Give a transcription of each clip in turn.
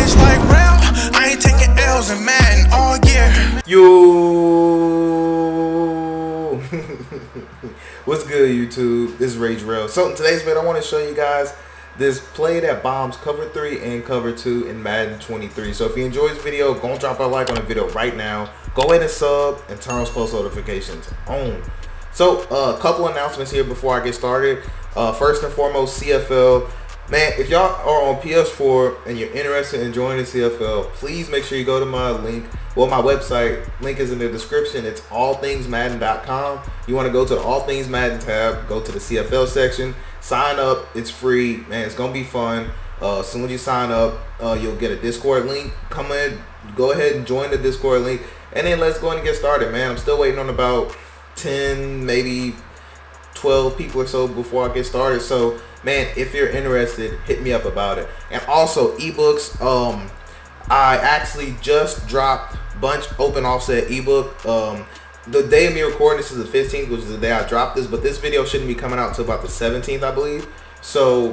rage like real. I ain't taking L's in Madden all year. Yo. What's good, YouTube? This is Rage Rail. So in today's video, I want to show you guys this play that bombs cover 3 and cover 2 in Madden 23. So if you enjoyed this video, go and drop a like on the video right now. Go ahead and sub and turn on post notifications on. So a couple announcements here before I get started. First and foremost, CFL. Man, if y'all are on PS4 and you're interested in joining the CFL, please make sure you go to my link. Well, my website link is in the description. It's allthingsmadden.com. You want to go to the All Things Madden tab, go to the CFL section, sign up. It's free, man. It's gonna be fun. As soon as you sign up, you'll get a Discord link. Come in, go ahead and join the Discord link, and then let's go ahead and get started, man. I'm still waiting on about 10, maybe 12 people or so before I get started. So man, if you're interested, hit me up about it. And also eBooks. I actually just dropped Bunch Open Offset ebook. The day of me recording this is the 15th, which is the day I dropped this, but this video shouldn't be coming out until about the 17th, I believe. So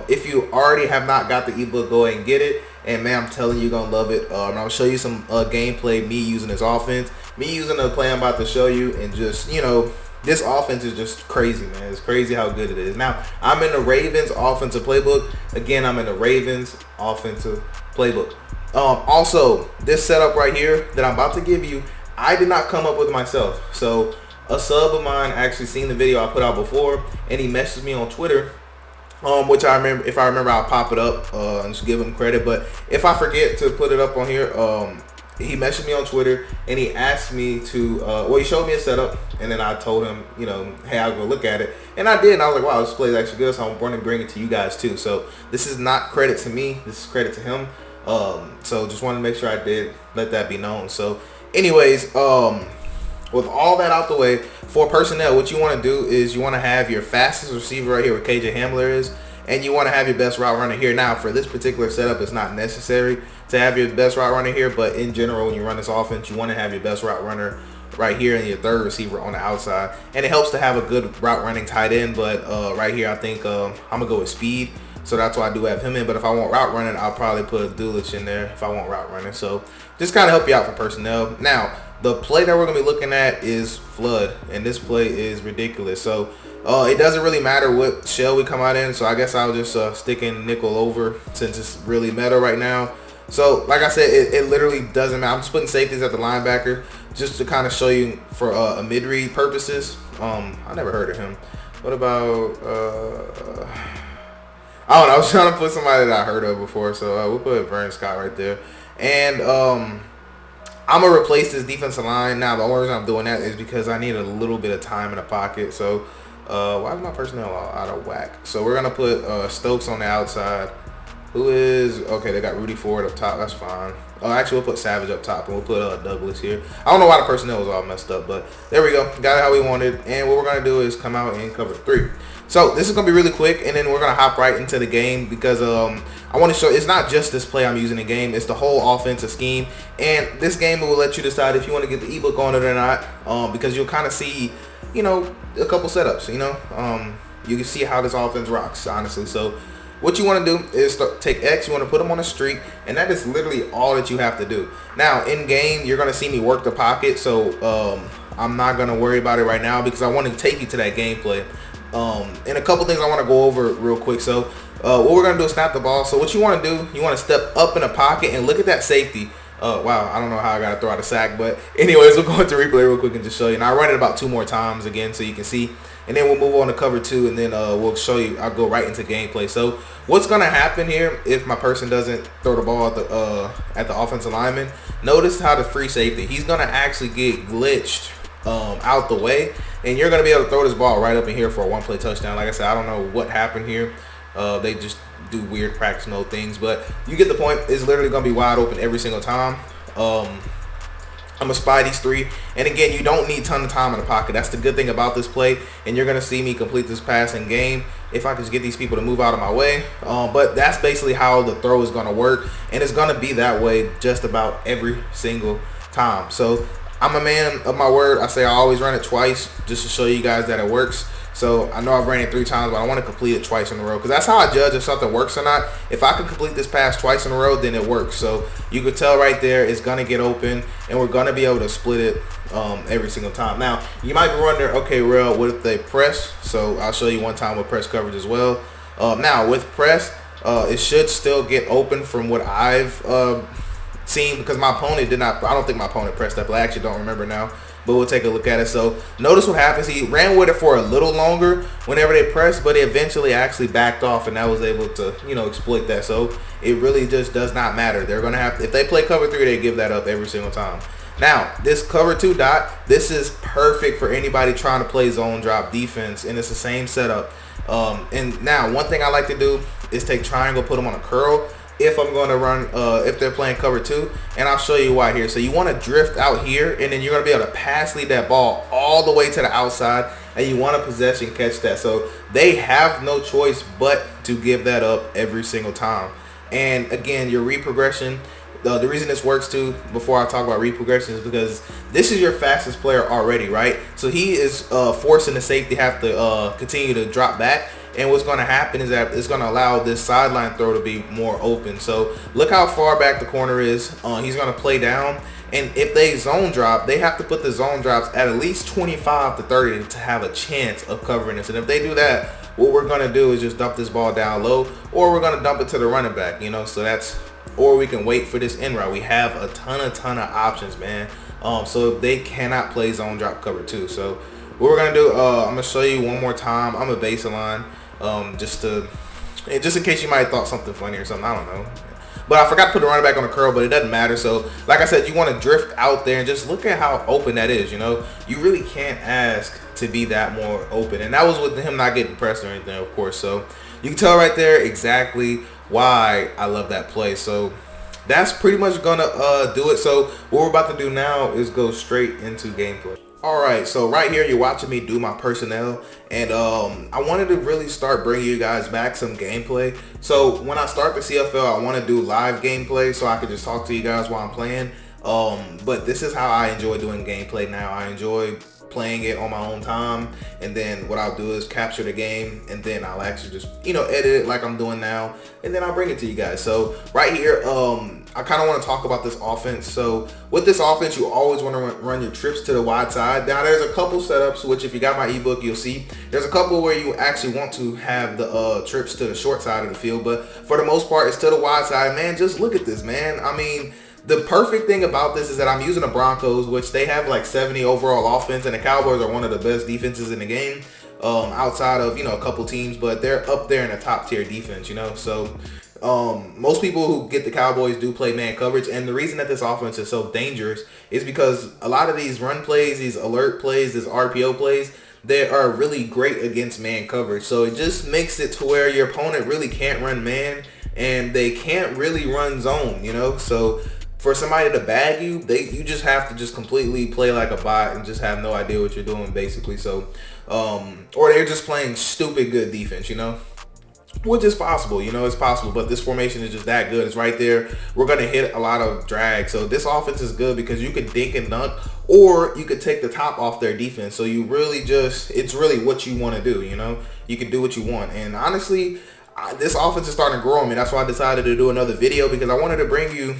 if you already have not got the ebook, go ahead and get it. And man, I'm telling you, you're gonna love it. I'll show you some gameplay, me using this offense, me using the play I'm about to show you, and just, you know, this offense is just crazy, man. It's crazy how good it is. Now, I'm in the Ravens offensive playbook. Again, I'm in the Ravens offensive playbook. Also, this setup right here that I'm about to give you, I did not come up with myself. So a sub of mine actually seen the video I put out before, and he messaged me on Twitter, which I remember, if I remember, I'll pop it up and just give him credit. But if I forget to put it up on here, he messaged me on Twitter and he asked me to, well, he showed me a setup, and then I told him, you know, hey, I'll go look at it. And I did, and I was like, wow, this play is actually good, so I'm going to bring it to you guys too. So this is not credit to me, this is credit to him. So just wanted to make sure I did let that be known. So anyways, with all that out the way, for personnel, what you want to do is you want to have your fastest receiver right here where KJ Hamler is, and you want to have your best route runner here. Now, for this particular setup, it's not necessary to have your best route runner here, but in general, when you run this offense, you want to have your best route runner right here and your third receiver on the outside. And it helps to have a good route running tight end, but right here, I think I'm going to go with speed. So that's why I do have him in. But if I want route running, I'll probably put Dulich in there if I want route running. So just kind of help you out for personnel. Now, the play that we're going to be looking at is flood, and this play is ridiculous. So it doesn't really matter what shell we come out in. So I guess I'll just stick in nickel over since it's really meta right now. So like I said, it literally doesn't matter. I'm just putting safeties at the linebacker just to kind of show you for a mid-read purposes. I never heard of him. What about I don't know. I was trying to put somebody that I heard of before, so we'll put Vern Scott right there. And I'm going to replace this defensive line. Now, the only reason I'm doing that is because I need a little bit of time in the pocket. So why is my personnel out of whack? So we're going to put Stokes on the outside. Who is, okay, they got Rudy Ford up top. That's fine. Actually, we'll put Savage up top, and we'll put Douglas here. I don't know why the personnel was all messed up, but there we go. Got it how we wanted. And what we're going to do is come out and cover 3. So this is going to be really quick, and then we're going to hop right into the game because I want to show it's not just this play I'm using in game. It's the whole offensive scheme. And this game will let you decide if you want to get the ebook on it or not, because you'll kind of see, you know, a couple setups, you know. You can see how this offense rocks, honestly. So what you want to do is take X, you want to put them on a streak, and that is literally all that you have to do. Now, in game, you're going to see me work the pocket, so I'm not going to worry about it right now because I want to take you to that gameplay. And a couple things I want to go over real quick. So what we're going to do is snap the ball. So what you want to do, you want to step up in the pocket and look at that safety. Wow, I don't know how I got to throw out a sack, but anyways, we'll go into replay real quick and just show you. And I'll run it about 2 more times again so you can see. And then we'll move on to cover 2, and then we'll show you. I'll go right into gameplay. So what's going to happen here if my person doesn't throw the ball at the offensive lineman? Notice how the free safety, he's going to actually get glitched out the way, and you're going to be able to throw this ball right up in here for a 1-play touchdown. Like I said, I don't know what happened here. They just do weird practice mode things, but you get the point. It's literally going to be wide open every single time. I'm a spy these 3, and again, you don't need a ton of time in the pocket. That's the good thing about this play, and you're going to see me complete this pass in game if I can just get these people to move out of my way. But that's basically how the throw is going to work, and it's going to be that way just about every single time. So I'm a man of my word. I say I always run it twice just to show you guys that it works. So I know I've ran it 3 times, but I want to complete it twice in a row because that's how I judge if something works or not. If I can complete this pass twice in a row, then it works. So you could tell right there it's gonna get open, and we're gonna be able to split it every single time. Now you might be wondering, okay, Real, what if they press? So I'll show you one time with press coverage as well. Now with press, it should still get open from what I've seen because my opponent did not. I don't think my opponent pressed that, but I actually don't remember now. But we'll take a look at it. So notice what happens. He ran with it for a little longer whenever they pressed, but he eventually actually backed off, and I was able to, exploit that. So it really just does not matter. They're going to have, if they play cover 3, they give that up every single time. Now, this cover 2 dot, this is perfect for anybody trying to play zone drop defense, and it's the same setup. And now, one thing I like to do is take triangle, put them on a curl. If I'm going to run, if they're playing cover 2, and I'll show you why here. So you want to drift out here, and then you're going to be able to pass lead that ball all the way to the outside, and you want to possession catch that. So they have no choice but to give that up every single time. And again, your read progression, the reason this works too, before I talk about read progression, is because this is your fastest player already, right? So he is forcing the safety have to continue to drop back. And what's going to happen is that it's going to allow this sideline throw to be more open. So look how far back the corner is. He's going to play down. And if they zone drop, they have to put the zone drops at least 25 to 30 to have a chance of covering this. And if they do that, what we're going to do is just dump this ball down low, or we're going to dump it to the running back, So that's, or we can wait for this in route. We have a ton of options, man. So they cannot play zone drop cover 2. So what we're going to do, I'm going to show you one more time. I'm a baseline. Just in case you might have thought something funny or something, I don't know. But I forgot to put the running back on the curl, but it doesn't matter. So like I said, you want to drift out there and just look at how open that is. You really can't ask to be that more open, and that was with him not getting pressed or anything, of course. So you can tell right there exactly why I love that play. So that's pretty much gonna do it. So what we're about to do now is go straight into gameplay. Alright, so right here you're watching me do my personnel, and I wanted to really start bringing you guys back some gameplay. So when I start the CFL, I want to do live gameplay so I can just talk to you guys while I'm playing. But this is how I enjoy doing gameplay now. I enjoy playing it on my own time, and then what I'll do is capture the game, and then I'll actually just edit it like I'm doing now, and then I'll bring it to you guys. So right here, I kind of want to talk about this offense. So with this offense, you always want to run your trips to the wide side. Now there's a couple setups, which if you got my ebook, you'll see there's a couple where you actually want to have the trips to the short side of the field, but for the most part it's to the wide side. Man, just look at this, man. I mean, the perfect thing about this is that I'm using the Broncos, which they have like 70 overall offense, and the Cowboys are one of the best defenses in the game, outside of a couple teams, but they're up there in the top tier defense. So most people who get the Cowboys do play man coverage, and the reason that this offense is so dangerous is because a lot of these run plays, these alert plays, these RPO plays, they are really great against man coverage. So it just makes it to where your opponent really can't run man, and they can't really run zone. So for somebody to bag you, you just have to just completely play like a bot and just have no idea what you're doing, basically. So or they're just playing stupid good defense, which is possible. It's possible, but this formation is just that good. It's right there. We're going to hit a lot of drag. So this offense is good because you could dink and dunk, or you could take the top off their defense. So you really it's really what you want to do. You can do what you want. And honestly, this offense is starting to grow on me. That's why I decided to do another video, because I wanted to bring you,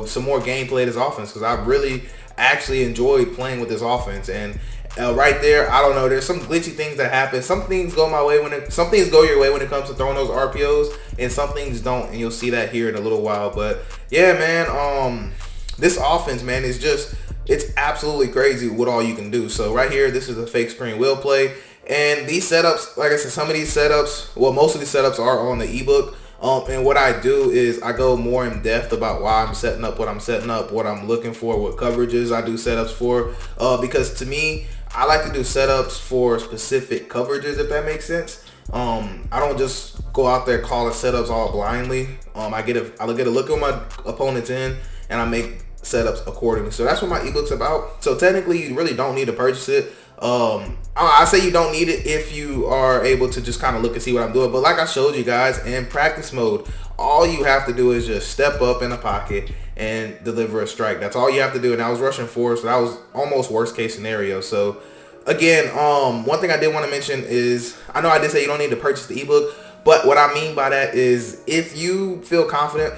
some more gameplay of this offense, because I really actually enjoyed playing with this offense. And right there, I don't know, there's some glitchy things that happen. Some things go my way some things go your way when it comes to throwing those RPOs, and some things don't, and you'll see that here in a little while. But yeah, man, this offense, man, is just, it's absolutely crazy what all you can do. So right here, this is a fake screen wheel play. And these setups, like I said, some of these setups, well, most of these setups are on the ebook. And what I do is I go more in depth about why I'm setting up what I'm setting up, what I'm looking for, what coverages I do setups for. Because to me, I like to do setups for specific coverages, if that makes sense. I don't just go out there calling setups all blindly. I get a look at my opponent's in, and I make setups accordingly. So that's what my ebook's about. So technically, you really don't need to purchase it. I say you don't need it if you are able to just kind of look and see what I'm doing. But like I showed you guys, in practice mode, all you have to do is just step up in the pocket and deliver a strike. That's all you have to do. And I was rushing 4, so that was almost worst case scenario. So again, one thing I did want to mention is, I know I did say you don't need to purchase the ebook, but what I mean by that is, if you feel confident,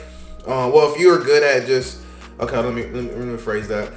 well, if you're good at just, okay, let me rephrase that.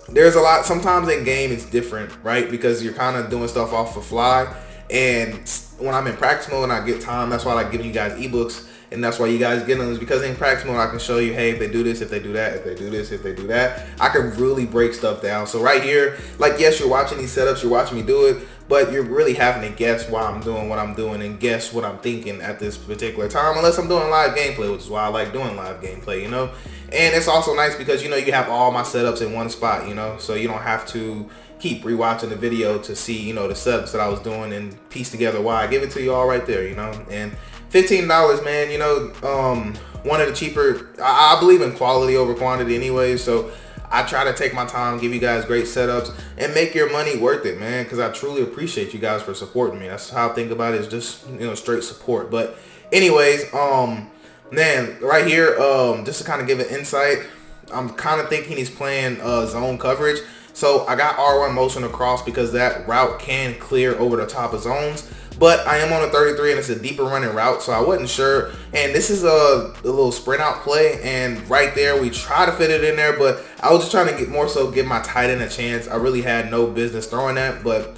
There's a lot, sometimes in game it's different, right? Because you're kind of doing stuff off the fly, and when I'm in practice mode and I get time, that's why I like giving you guys ebooks, and that's why you guys get them, is because in practice mode I can show you, hey, if they do this, if they do that, if they do this, if they do that, I can really break stuff down. So right here, like, yes, you're watching these setups, you're watching me do it, but you're really having to guess why I'm doing what I'm doing and guess what I'm thinking at this particular time, unless I'm doing live gameplay, which is why I like doing live gameplay, you know. And it's also nice because, you know, you have all my setups in one spot, you know, so you don't have to keep rewatching the video to see, you know, the setups that I was doing and piece together why. I give it to you all right there, you know. And $15, man, you know, one of the cheaper, I believe in quality over quantity anyway, so I try to take my time, give you guys great setups, and make your money worth it, man, because I truly appreciate you guys for supporting me. That's how I think about it, is just, you know, straight support. But anyways, man, right here, just to kind of give an insight, I'm kind of thinking he's playing zone coverage. So I got R1 motion across because that route can clear over the top of zones. But I am on a 33 and it's a deeper running route, so I wasn't sure. And this is a little sprint out play, and right there we try to fit it in there, but I was just trying to get more so give my tight end a chance. I really had no business throwing that, but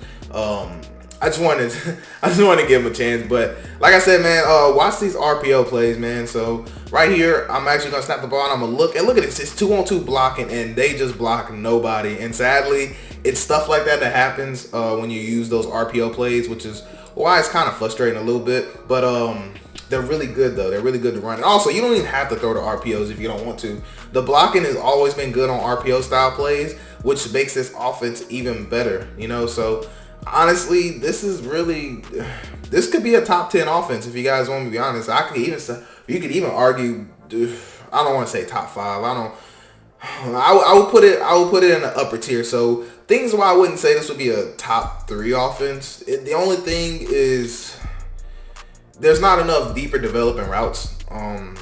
I just wanted to give him a chance. But like I said, man, watch these RPO plays, man. So right here, I'm actually gonna snap the ball and I'm gonna look at this. It's 2-on-2 blocking, and they just block nobody. And sadly, it's stuff like that happens when you use those RPO plays, which is why it's kind of frustrating a little bit. But they're really good though. They're really good to run. And also, you don't even have to throw the RPOs if you don't want to. The blocking has always been good on RPO style plays, which makes this offense even better, you know. So honestly, this could be a top 10 offense if you guys want me to be honest. You could even argue, I don't want to say top 5. I would put it in the upper tier. So things why I wouldn't say this would be a top 3 offense. The only thing is there's not enough deeper developing routes.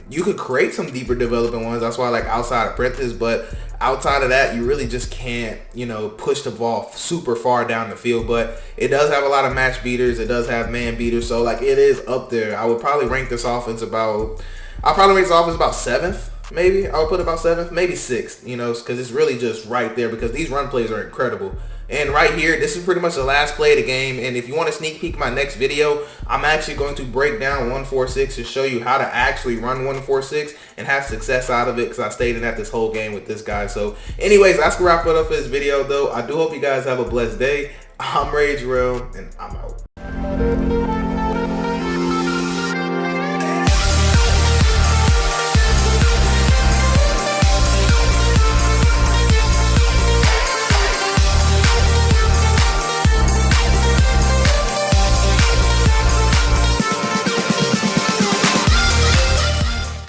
You could create some deeper developing ones. That's why I like outside apprentice, but outside of that, you really just can't, you know, push the ball super far down the field. But it does have a lot of match beaters. It does have man beaters. So like, it is up there. I would probably rank this offense about 7th. Maybe I would put about 7th, maybe 6th, you know, because it's really just right there because these run plays are incredible. And right here, this is pretty much the last play of the game. And if you want to sneak peek my next video, I'm actually going to break down 1-4-6 to show you how to actually run 1-4-6 and have success out of it, because I stayed in that this whole game with this guy. So anyways, that's gonna wrap it up for this video though. I do hope you guys have a blessed day. I'm Rage Real, and I'm out.